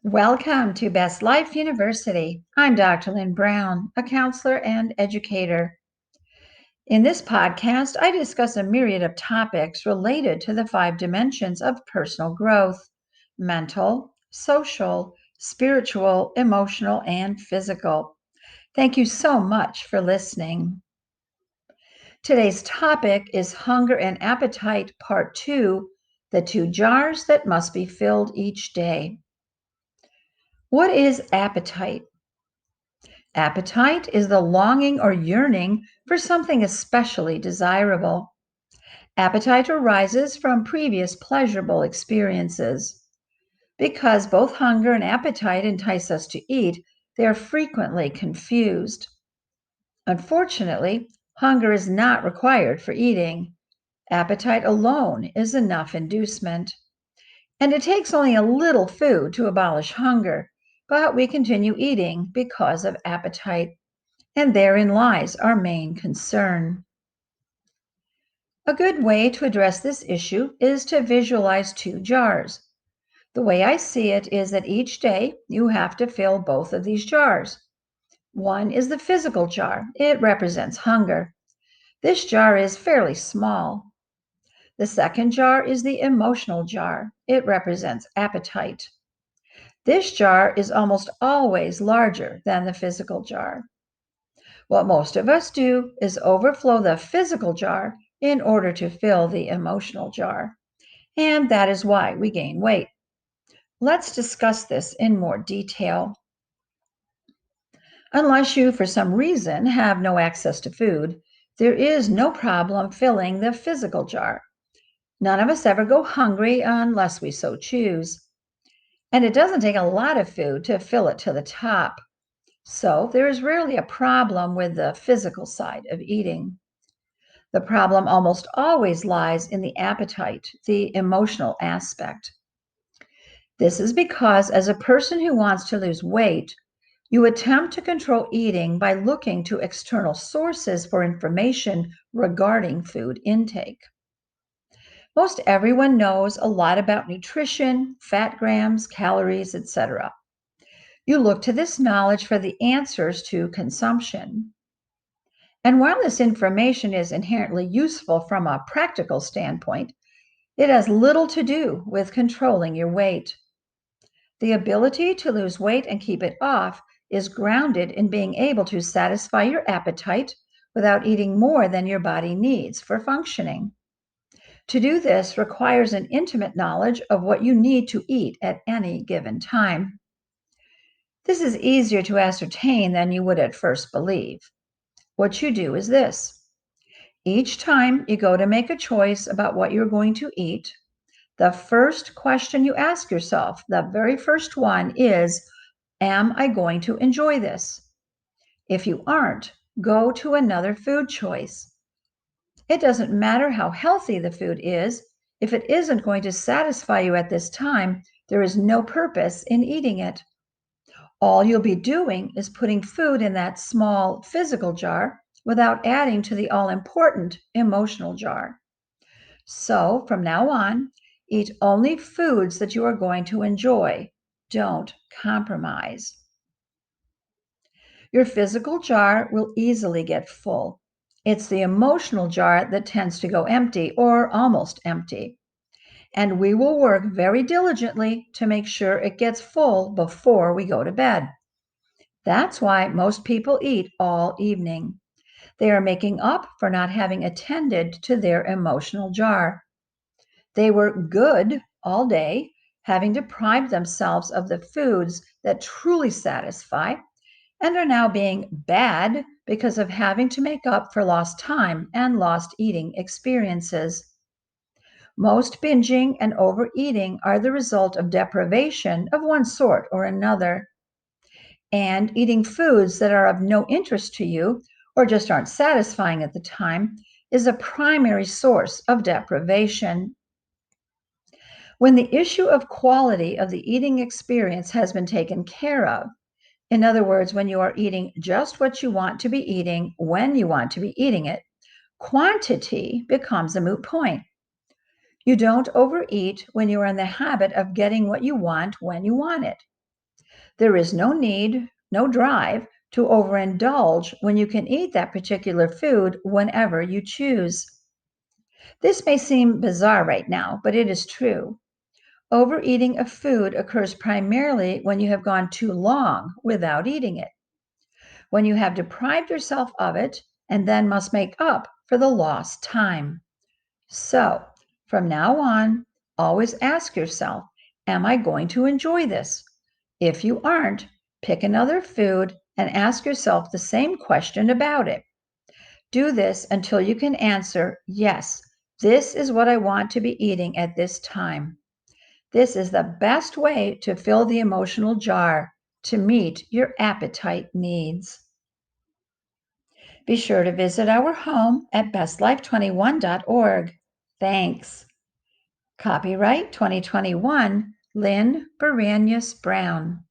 Welcome to Best Life University. I'm Dr. Lynn Brown, a counselor and educator. In this podcast, I discuss a myriad of topics related to the 5 dimensions of personal growth: mental, social, spiritual, emotional, and physical. Thank you so much for listening. Today's topic is Hunger and Appetite, Part 2, the 2 jars that must be filled each day. What is appetite? Appetite is the longing or yearning for something especially desirable. Appetite arises from previous pleasurable experiences. Because both hunger and appetite entice us to eat, they are frequently confused. Unfortunately, hunger is not required for eating. Appetite alone is enough inducement. And it takes only a little food to abolish hunger, but we continue eating because of appetite. And therein lies our main concern. A good way to address this issue is to visualize 2 jars. The way I see it is that each day you have to fill both of these jars. One is the physical jar. It represents hunger. This jar is fairly small. The second jar is the emotional jar. It represents appetite. This jar is almost always larger than the physical jar. What most of us do is overflow the physical jar in order to fill the emotional jar. And that is why we gain weight. Let's discuss this in more detail. Unless you, for some reason, have no access to food, there is no problem filling the physical jar. None of us ever go hungry unless we so choose. And it doesn't take a lot of food to fill it to the top. So there is rarely a problem with the physical side of eating. The problem almost always lies in the appetite, the emotional aspect. This is because, as a person who wants to lose weight, you attempt to control eating by looking to external sources for information regarding food intake. Most everyone knows a lot about nutrition, fat grams, calories, etc. You look to this knowledge for the answers to consumption. And while this information is inherently useful from a practical standpoint, it has little to do with controlling your weight. The ability to lose weight and keep it off is grounded in being able to satisfy your appetite without eating more than your body needs for functioning. To do this requires an intimate knowledge of what you need to eat at any given time. This is easier to ascertain than you would at first believe. What you do is this. Each time you go to make a choice about what you're going to eat, the first question you ask yourself, the very first one is, am I going to enjoy this? If you aren't, go to another food choice. It doesn't matter how healthy the food is. If it isn't going to satisfy you at this time, there is no purpose in eating it. All you'll be doing is putting food in that small physical jar without adding to the all important emotional jar. So from now on, eat only foods that you are going to enjoy. Don't compromise. Your physical jar will easily get full. It's the emotional jar that tends to go empty or almost empty. And we will work very diligently to make sure it gets full before we go to bed. That's why most people eat all evening. They are making up for not having attended to their emotional jar. They were good all day, having deprived themselves of the foods that truly satisfy, and are now being bad because of having to make up for lost time and lost eating experiences. Most binging and overeating are the result of deprivation of one sort or another. And eating foods that are of no interest to you or just aren't satisfying at the time is a primary source of deprivation. When the issue of quality of the eating experience has been taken care of, in other words, when you are eating just what you want to be eating when you want to be eating it, quantity becomes a moot point. You don't overeat when you are in the habit of getting what you want when you want it. There is no need, no drive to overindulge when you can eat that particular food whenever you choose. This may seem bizarre right now, but it is true. Overeating of food occurs primarily when you have gone too long without eating it, when you have deprived yourself of it and then must make up for the lost time. So, from now on, always ask yourself, am I going to enjoy this? If you aren't, pick another food and ask yourself the same question about it. Do this until you can answer, yes, this is what I want to be eating at this time. This is the best way to fill the emotional jar to meet your appetite needs. Be sure to visit our home at bestlife21.org. Thanks. Copyright 2021, Lynn Baranius Brown.